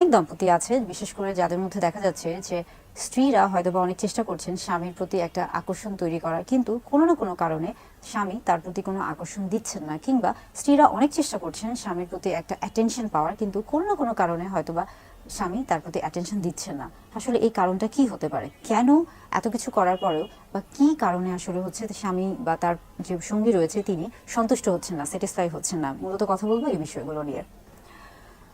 অনেক দম্পতি আছে বিশেষ করে যাদের মধ্যে দেখা যাচ্ছে যে স্ত্রীরা হয়তো বা অনেক চেষ্টা করছেন স্বামীর প্রতি একটা আকর্ষণ তৈরি করার, কিন্তু কোনো না কোনো কারণে স্বামী তার প্রতি কোনো আকর্ষণ দিচ্ছেন না, কিংবা স্ত্রীরা অনেক চেষ্টা করছেন স্বামীর প্রতি একটা অ্যাটেনশন পাওয়ার, কিন্তু কোনো না কোনো কারণে হয়তো বা স্বামী তার প্রতি অ্যাটেনশন দিচ্ছেন না। আসলে এই কারণটা কি হতে পারে? কেন এত কিছু করার পরেও বা কি কারণে আসলে হচ্ছে স্বামী বা তার যে সঙ্গী রয়েছে তিনি সন্তুষ্ট হচ্ছেন না, স্যাটিসফাই হচ্ছেন না? মূলত কথা বলবো এই বিষয়গুলো নিয়ে।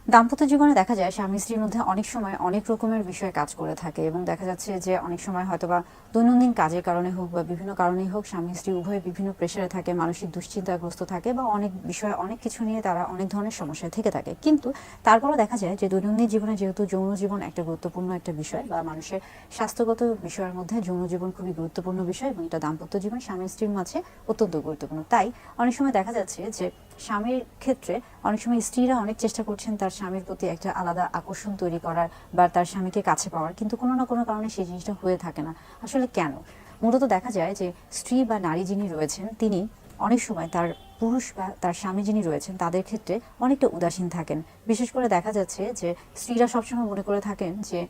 দাম্পত্য জীবনে দেখা যায় স্বামী স্ত্রীর মধ্যে অনেক সময় অনেক রকমের বিষয় কাজ করে থাকে, এবং দেখা যাচ্ছে যে অনেক সময় হয়তোবা দৈনন্দিন কাজের কারণে হোক বা বিভিন্ন কারণেই হোক স্বামী স্ত্রী উভয় বিভিন্ন প্রেশারে থাকে, মানসিক দুশ্চিন্তাগ্রস্ত থাকে, বা অনেক বিষয় অনেক কিছু নিয়ে তারা অনেক ধরনের সমস্যায় থেকে থাকে। কিন্তু তারপরও দেখা যায় যে দৈনন্দিন জীবনে যেহেতু যৌন জীবন একটা গুরুত্বপূর্ণ একটা বিষয়, বা মানুষের স্বাস্থ্যগত বিষয়ের মধ্যে যৌন জীবন খুবই গুরুত্বপূর্ণ বিষয়, এবং এটা দাম্পত্য জীবন স্বামী স্ত্রীর মাঝে অত্যন্ত গুরুত্বপূর্ণ। তাই অনেক সময় দেখা যাচ্ছে যে স্বামীর ক্ষেত্রে অনেক সময় স্ত্রীরা অনেক চেষ্টা করছেন তার স্বামীর প্রতি একটা আলাদা আকর্ষণ তৈরি করার বা তার স্বামীকে কাছে পাওয়ার, কিন্তু কোনো না কোনো কারণে সেই জিনিসটা হয়ে থাকে না। আসলে কেন? মূলত দেখা যায় যে স্ত্রী বা নারী যিনি রয়েছেন তিনি অনেক সময় তার পুরুষ বা তার স্বামী যিনি রয়েছেন তাদের ক্ষেত্রে অনেকটা উদাসীন থাকেন। বিশেষ করে দেখা যাচ্ছে যে স্ত্রীরা সবসময় মনে করে থাকেন যে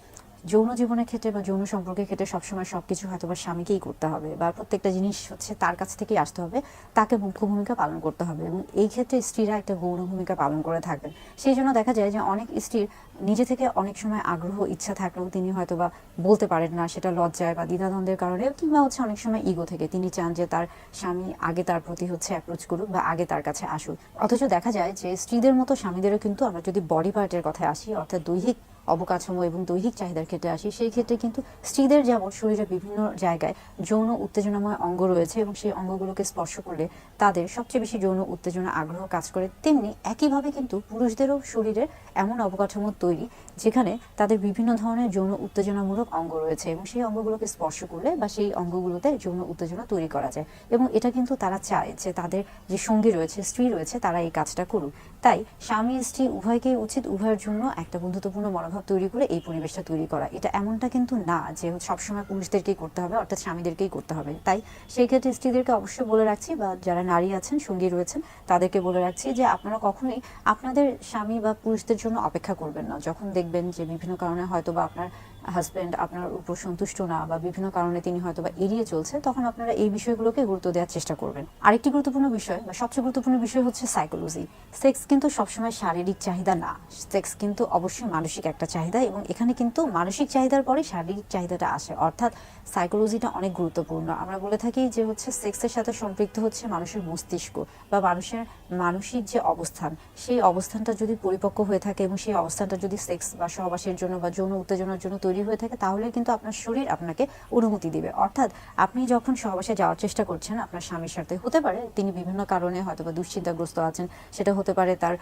যৌন জীবনের ক্ষেত্রে বা যৌন সম্পর্কের ক্ষেত্রে সবসময় সবকিছু হয়তো বা স্বামীকেই করতে হবে, বা প্রত্যেকটা জিনিস হচ্ছে তার কাছ থেকেই আসতে হবে, তাকে মুখ্য ভূমিকা পালন করতে হবে, এবং এই ক্ষেত্রে স্ত্রীরা একটা গৌণ ভূমিকা পালন করে থাকবেন। সেই জন্য দেখা যায় যে অনেক স্ত্রীর নিজে থেকে অনেক সময় আগ্রহ ইচ্ছা থাকলেও তিনি হয়তো বা বলতে পারেন না, সেটা লজ্জায় বা দ্বিধাদ্বন্দ্বের কারণে, কিংবা হচ্ছে অনেক সময় ইগো থেকে তিনি চান যে তার স্বামী আগে তার প্রতি হচ্ছে অ্যাপ্রোচ করুক বা আগে তার কাছে আসুক। অথচ দেখা যায় যে স্ত্রীদের মতো স্বামীদেরও কিন্তু, আমরা যদি বডি পার্টের কথায় আসি অর্থাৎ দৈহিক অবকাঠামো এবং দৈহিক চাহিদার ক্ষেত্রে আসি, সেই ক্ষেত্রে কিন্তু স্ত্রীদের যেমন শরীরে বিভিন্ন জায়গায় যৌন উত্তেজনাময় অঙ্গ রয়েছে এবং সেই অঙ্গগুলোকে স্পর্শ করলে তাদের সবচেয়ে বেশি যৌন উত্তেজনা আগ্রহ কাজ করে, তেমনি একইভাবে কিন্তু পুরুষদেরও শরীরে এমন অবকাঠামো তৈরি যেখানে তাদের বিভিন্ন ধরনের যৌন উত্তেজনামূলক অঙ্গ রয়েছে, এবং সেই অঙ্গগুলোকে স্পর্শ করলে বা সেই অঙ্গগুলোতে যৌন উত্তেজনা তৈরি করা যায়, এবং এটা কিন্তু তারা চায় যে তাদের যে সঙ্গী রয়েছে, স্ত্রী রয়েছে, তারা এই কাজটা করুক। তাই স্বামী স্ত্রী উভয়কেই উচিত উভয়ের জন্য একটা বন্ধুত্বপূর্ণ মনোভাব তৈরি করে এই পরিবেশটা তৈরি করা। এটা এমনটা কিন্তু না যে সবসময় পুরুষদেরকেই করতে হবে, অর্থাৎ স্বামীদেরকেই করতে হবে। তাই সেই ক্ষেত্রে স্ত্রীদেরকে অবশ্যই বলে রাখছি, বা যারা নারী আছেন সঙ্গী রয়েছেন তাদেরকে বলে রাখছি যে আপনারা কখনোই আপনাদের স্বামী বা পুরুষদের জন্য অপেক্ষা করবেন না। যখন দেখবেন যে বিভিন্ন কারণে হয়তো বা আপনার হাজব্যান্ড আপনার উপর সন্তুষ্ট না, বা বিভিন্ন কারণে তিনি হয়তো বা এড়িয়ে চলছে, তখন আপনারা এই বিষয়গুলোকে গুরুত্ব দেওয়ার চেষ্টা করবেন। আরেকটি গুরুত্বপূর্ণ বিষয় বা সবচেয়ে গুরুত্বপূর্ণ বিষয় হচ্ছে সাইকোলজি। সেক্স কিন্তু সবসময় শারীরিক চাহিদা না, সেক্স কিন্তু অবশ্যই মানসিক একটা চাহিদা, এবং এখানে কিন্তু মানসিক চাহিদার পরে শারীরিক চাহিদাটা আসে, অর্থাৎ সাইকোলজিটা অনেক গুরুত্বপূর্ণ। আমরা বলে থাকি যে হচ্ছে সেক্সের সাথে সম্পৃক্ত হচ্ছে মানুষের মস্তিষ্ক বা মানুষের মানসিক যে অবস্থান, সেই অবস্থানটা যদি পরিপক্ক হয়ে থাকে এবং সেই অবস্থানটা যদি সেক্স বা সহবাসের জন্য বা যৌন উত্তেজনার জন্য তৈরি হয়ে থাকে, তাহলে কিন্তু আপনার শরীর আপনাকে অনুমতি দিবে। অর্থাৎ আপনি যখন সহবাসে যাওয়ার চেষ্টা করছেন আপনার স্বামীর সাথে, হতে পারে তিনি বিভিন্ন কারণে হয়তো বা দুশ্চিন্তাগ্রস্ত আছেন, সেটা হতে পারে তার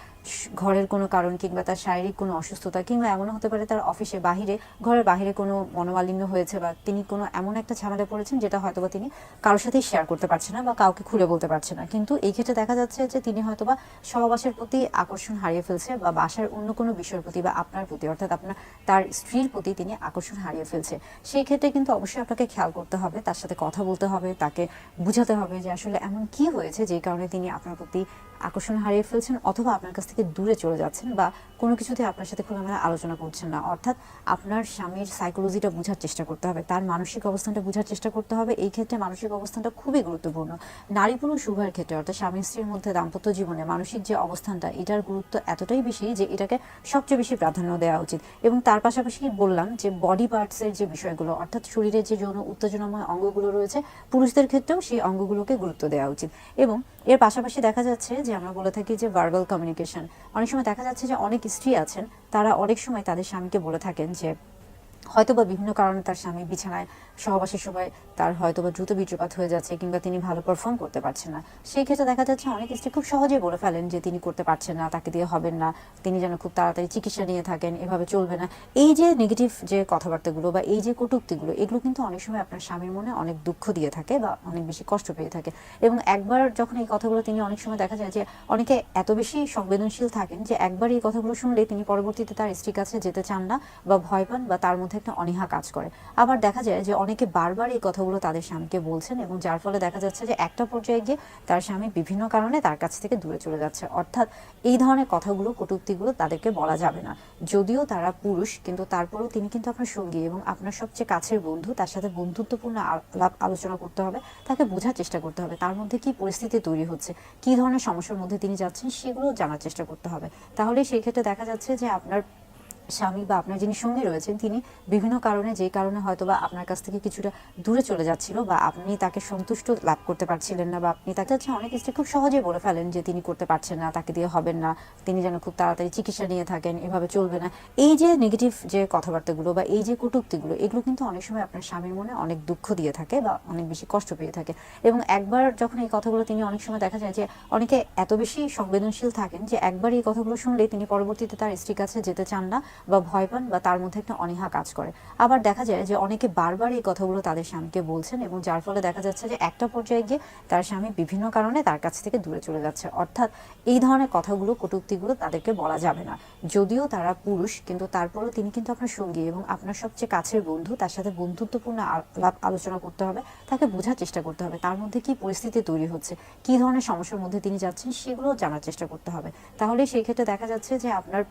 ঘরের কোনো কারণ, কিংবা তার শারীরিক কোনো অসুস্থতা, কিংবা এমনও হতে পারে তার অফিসে বাহিরে ঘরের বাহিরে কোনো মনোমালিন্য হয়েছে, বা তিনি কোনো এমন একটা ঝামেলা পড়েছেন যেটা হয়তো বা তিনি কারোর সাথেই শেয়ার করতে পারছেন না বা কাউকে খুলে বলতে পারছে না। কিন্তু এই ক্ষেত্রে দেখা যাচ্ছে যে তিনি হয়তো বা সহবাসের প্রতি আকর্ষণ হারিয়ে ফেলছে, বা বাসার অন্য কোনো বিষয়ের প্রতি বা আপনার প্রতি, অর্থাৎ আপনার তার স্ত্রীর প্রতি তিনি আকর্ষণ হারিয়ে ফেলছে। সেই ক্ষেত্রে কিন্তু অবশ্যই আপনাকে খেয়াল করতে হবে, তার সাথে কথা বলতে হবে, তাকে বুঝাতে হবে যে আসলে এমন কি হয়েছে যেই কারণে তিনি আপনার প্রতি আকর্ষণ হারিয়ে ফেলছেন, অথবা আপনার কাছ থেকে দূরে চলে যাচ্ছেন, বা কোনো কিছুতে আপনার সাথে খোলামেলা আলোচনা করছেন না। অর্থাৎ আপনার স্বামীর সাইকোলজিটা বোঝার চেষ্টা করতে হবে, তার মানসিক অবস্থানটা বোঝার চেষ্টা করতে হবে। এই ক্ষেত্রে মানসিক অবস্থানটা খুবই গুরুত্বপূর্ণ। নারী পুরুষ উভয়ের ক্ষেত্রে, অর্থাৎ স্বামী স্ত্রীর মধ্যে দাম্পত্য জীবনে মানসিক যে অবস্থানটা, এটার গুরুত্ব এতটাই বেশি যে এটাকে সবচেয়ে বেশি প্রাধান্য দেওয়া উচিত। এবং তার পাশাপাশি বললাম যে বডি পার্টসের যে বিষয়গুলো, অর্থাৎ শরীরের যে যৌন উত্তেজনাময় অঙ্গগুলো রয়েছে, পুরুষদের ক্ষেত্রেও সেই অঙ্গগুলোকে গুরুত্ব দেওয়া উচিত। এবং এর পাশাপাশি দেখা যাচ্ছে যে আমরা বলে থাকি যে ভার্বাল কমিউনিকেশন, অনেক সময় দেখা যাচ্ছে যে অনেক স্ত্রী আছেন তারা অনেক সময় তাদের স্বামীকে বলে থাকেন যে হয়তোবা বিভিন্ন কারণে তার স্বামী বিছানায় সহবাসের সময় তার হয়তোবা দ্রুত বীর্যপাত হয়ে যাচ্ছে, কিংবা তিনি ভালো পারফর্ম করতে পারছেন না। সেই ক্ষেত্রে দেখা যাচ্ছে অনেক স্ত্রী খুব সহজেই বলে ফেলেন যে তিনি করতে পারছেন না, তাকে দিয়ে হবেন না, তিনি যেন খুব তাড়াতাড়ি চিকিৎসা নিয়ে থাকেন, এভাবে চলবে না। এই যে নেগেটিভ যে কথাবার্তাগুলো বা এই যে কটূক্তিগুলো, এগুলো কিন্তু অনেক সময় আপনার স্বামীর মনে অনেক দুঃখ দিয়ে থাকে বা অনেক বেশি কষ্ট পেয়ে থাকে। এবং একবার যখন এই কথাগুলো তিনি, অনেক সময় দেখা যায় যে অনেকে এত বেশি সংবেদনশীল থাকেন যে একবার এই কথাগুলো শুনলে তিনি পরবর্তীতে তার স্ত্রীর কাছে যেতে চান না বা ভয় পান, বা তার মধ্যে মধ্যে একটা অনীহা কাজ করে। আবার দেখা যায় যে অনেকে বারবার এই কথাগুলো তাদের স্বামীকে বলছেন এবং যার ফলে দেখা যাচ্ছে যে একটা পর্যায়ে গিয়ে তার স্বামী বিভিন্ন কারণে তার কাছ থেকে দূরে চলে যাচ্ছে। অর্থাৎ এই ধরনের কথাগুলো, কটূক্তিগুলো তাদেরকে বলা যাবে না। যদিও তারা পুরুষ, কিন্তু তারপরেও তিনি কিন্তু আপনার সঙ্গী এবং আপনার সবচেয়ে কাছের বন্ধু। তার সাথে বন্ধুত্বপূর্ণ আলাপ আলোচনা করতে হবে, তাকে বোঝার চেষ্টা করতে হবে, তার মধ্যে কি পরিস্থিতি তৈরি হচ্ছে, কি ধরনের সমস্যার মধ্যে তিনি যাচ্ছেন সেগুলো জানার চেষ্টা করতে হবে। তাহলে সেই ক্ষেত্রে দেখা যাচ্ছে যে আপনার স্বামী বা আপনার যিনি সঙ্গী রয়েছেন তিনি বিভিন্ন কারণে, যে কারণে হয়তো বা আপনার কাছ থেকে কিছুটা দূরে চলে যাচ্ছিল বা আপনি তাকে সন্তুষ্ট লাভ করতে পারছিলেন না, বা আপনি তাকে হচ্ছে অনেক স্ত্রী খুব সহজেই বলে ফেলেন যে তিনি করতে পারছেন না, তাকে দিয়ে হবেন না, তিনি যেন খুব তাড়াতাড়ি চিকিৎসা নিয়ে থাকেন, এভাবে চলবে না। এই যে নেগেটিভ যে কথাবার্তাগুলো বা এই যে কটূক্তিগুলো, এগুলো কিন্তু অনেক সময় আপনার স্বামীর মনে অনেক দুঃখ দিয়ে থাকে বা অনেক বেশি কষ্ট পেয়ে থাকে। এবং একবার যখন এই কথাগুলো তিনি, অনেক সময় দেখা যায় যে অনেকে এত বেশি সংবেদনশীল থাকেন যে একবার এই কথাগুলো শুনলেই তিনি পরবর্তীতে তার স্ত্রীর কাছে যেতে চান না বা ভয় পান বা তার মধ্যে একটা অনীহা কাজ করে। আবার দেখা যায় যে অনেকে বারবার এই কথাগুলো তাদের স্বামীকে বলছেন এবং যার ফলে দেখা যাচ্ছে যে একটা পর্যায়ে গিয়ে তার স্বামী বিভিন্ন কারণে তার কাছ থেকে দূরে চলে যাচ্ছে। অর্থাৎ এই ধরনের কথাগুলো, কটূক্তিগুলো তাদেরকে বলা যাবে না। যদিও তারা পুরুষ, কিন্তু তারপরেও তিনি কিন্তু আপনার সঙ্গী এবং আপনার সবচেয়ে কাছের বন্ধু। তার সাথে বন্ধুত্বপূর্ণ আলাপ আলোচনা করতে হবে, তাকে বোঝার চেষ্টা করতে হবে, তার মধ্যে কি পরিস্থিতি তৈরি হচ্ছে, কি ধরনের সমস্যার মধ্যে তিনি যাচ্ছেন সেগুলো জানার চেষ্টা করতে হবে। তাহলে সেই ক্ষেত্রে দেখা যাচ্ছে যে আপনার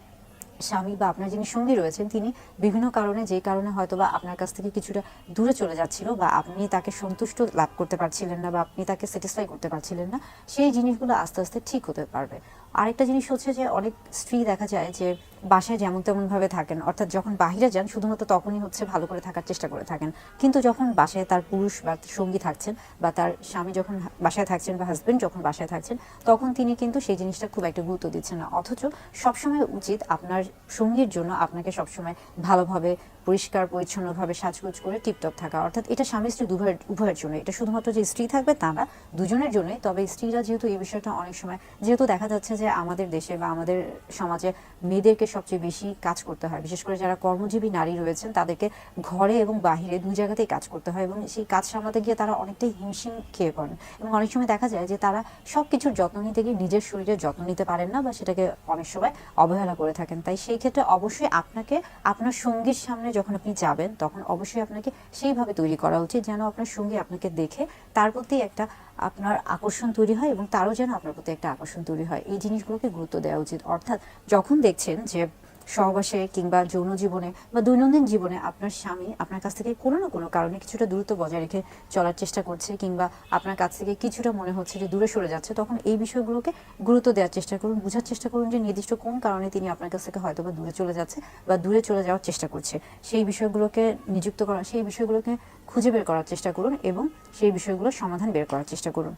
স্বামী বা আপনার যিনি সঙ্গী রয়েছেন তিনি বিভিন্ন কারণে, যে কারণে হয়তো বা আপনার কাছ থেকে কিছুটা দূরে চলে যাচ্ছিল বা আপনি তাকে সন্তুষ্ট লাভ করতে পারছিলেন না বা আপনি তাকে স্যাটিসফাই করতে পারছিলেন না, সেই জিনিসগুলো আস্তে আস্তে ঠিক হতে পারবে। আরেকটা জিনিস হচ্ছে যে অনেক স্ত্রী দেখা যায় যে বাসায় যেমন তেমন ভাবে থাকেন, অর্থাৎ যখন বাহিরে যান শুধুমাত্র তখনই হচ্ছে ভালো করে থাকার চেষ্টা করে থাকেন, কিন্তু যখন বাসায় তার পুরুষ বা সঙ্গী থাকছেন বা তার স্বামী যখন বাসায় থাকছেন বা হাজবেন্ড যখন বাসায় থাকছেন, তখন তিনি কিন্তু সেই জিনিসটা খুব একটা গুরুত্ব দিচ্ছেন না। অথচ সবসময় উচিত আপনার সঙ্গীর জন্য আপনাকে সবসময় ভালোভাবে পরিষ্কার পরিচ্ছন্নভাবে সাজগোজ করে টিপটপ থাকা। অর্থাৎ এটা স্বামী স্ত্রী উভয়ের জন্য, এটা শুধুমাত্র যে স্ত্রী থাকবে তা না, দুজনের জন্যই। তবে স্ত্রীরা যেহেতু এই বিষয়টা অনেক সময়, যেহেতু দেখা যাচ্ছে যে আমাদের দেশে বা আমাদের সমাজে মেয়েদেরকে সবচেয়ে বেশি কাজ করতে হয়, বিশেষ করে যারা কর্মজীবী নারী রয়েছেন তাদেরকে ঘরে এবং বাহিরে দুই জায়গাতেই কাজ করতে হয় এবং সেই কাজ সামলাতে গিয়ে তারা অনেকটাই হিমশিম খেয়ে পড়েন এবং অনেক সময় দেখা যায় যে তারা সব কিছুর যত্ন নিতে গিয়ে নিজের শরীরের যত্ন নিতে পারেন না বা সেটাকে অনেক সময় অবহেলা করে থাকেন। তাই সেই ক্ষেত্রে অবশ্যই আপনাকে আপনার সঙ্গীর সামনে যখন আপনি যাবেন তখন অবশ্যই আপনাকে সেইভাবে তৈরি করা উচিত যেন আপনার সঙ্গী আপনাকে দেখে তার প্রতি একটা আপনার আকর্ষণ তৈরি হয় এবং তারও যেন আপনার প্রতি একটা আকর্ষণ তৈরি হয়। এই জিনিসগুলোকে গুরুত্ব দেওয়া উচিত। অর্থাৎ যখন দেখছেন যে সহবাসে কিংবা যৌন জীবনে বা দৈনন্দিন জীবনে আপনার স্বামী আপনার কাছ থেকে কোনো না কোনো কারণে কিছুটা দূরত্ব বজায় রেখে চলার চেষ্টা করছে কিংবা আপনার কাছ থেকে কিছুটা মনে হচ্ছে যে দূরে সরে যাচ্ছে, তখন এই বিষয়গুলোকে গুরুত্ব দেওয়ার চেষ্টা করুন, বোঝার চেষ্টা করুন যে নির্দিষ্ট কোন কারণে তিনি আপনার কাছ থেকে হয়তো বা দূরে চলে যাচ্ছে বা দূরে চলে যাওয়ার চেষ্টা করছে। সেই বিষয়গুলোকে নিযুক্ত করা, সেই বিষয়গুলোকে খুঁজে বের করার চেষ্টা করুন এবং সেই বিষয়গুলোর সমাধান বের করার চেষ্টা করুন।